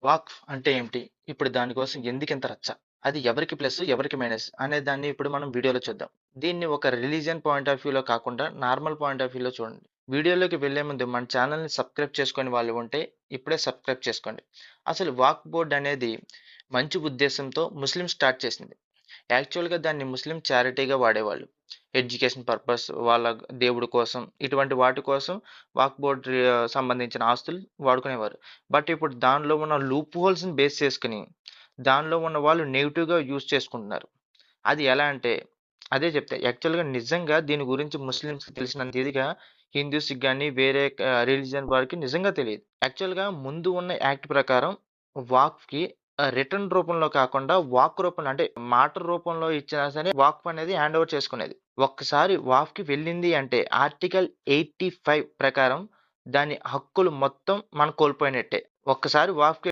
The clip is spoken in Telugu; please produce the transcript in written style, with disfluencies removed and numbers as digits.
వాక్ఫ్ అంటే ఏమిటి? ఇప్పుడు దానికోసం ఎందుకింత రచ్చ? అది ఎవరికి ప్లస్, ఎవరికి మైనస్ అనే దాన్ని ఇప్పుడు మనం వీడియోలో చూద్దాం. దీన్ని ఒక రిలీజియన్ పాయింట్ ఆఫ్ వ్యూలో కాకుండా నార్మల్ పాయింట్ ఆఫ్ వ్యూలో చూడండి. వీడియోలోకి వెళ్ళే ముందు మన ఛానల్‌ని సబ్స్క్రైబ్ చేసుకొని వాళ్ళు ఉంటే ఇప్పుడే సబ్స్క్రైబ్ చేసుకోండి. అసలు వాక్ఫ్ బోర్డ్ అనేది మంచి ఉద్దేశంతో ముస్లిం స్టార్ట్ చేసింది. యాక్చువల్‌గా దాన్ని ముస్లిం చారిటీగా వాడేవాళ్ళు. ఎడ్యుకేషన్ పర్పస్, వాళ్ళ దేవుడి కోసం, ఇటువంటి వాటి కోసం వాక్ బోర్డ్ సంబంధించిన ఆస్తులు వాడుకునేవారు. బట్ ఇప్పుడు దానిలో ఉన్న లూప్ హోల్స్‌ని బేస్ చేసుకొని, దానిలో ఉన్న వాళ్ళు నెగెటివ్‌గా యూజ్ చేసుకుంటున్నారు. అది ఎలా అంటే, అదే చెప్తా. యాక్చువల్‌గా నిజంగా దీని గురించి ముస్లిమ్స్‌కి తెలిసినంత ఇదిగా హిందూస్‌కి గాని, వేరే రిలీజియన్ వారికి నిజంగా తెలీదు. యాక్చువల్‌గా ముందు ఉన్న యాక్ట్ ప్రకారం వాక్‌కి రిటర్న్ రూపంలో కాకుండా వాక్ రూపంలో అంటే మాట రూపంలో ఇచ్చినా సరే వాక్ఫ్ అనేది హ్యాండ్ ఓవర్ చేసుకునేది. ఒక్కసారి వాక్‌కి వెళ్ళింది అంటే ఆర్టికల్ 85 ప్రకారం దాని హక్కులు మొత్తం మనం కోల్పోయినట్టే. ఒక్కసారి వాక్‌కి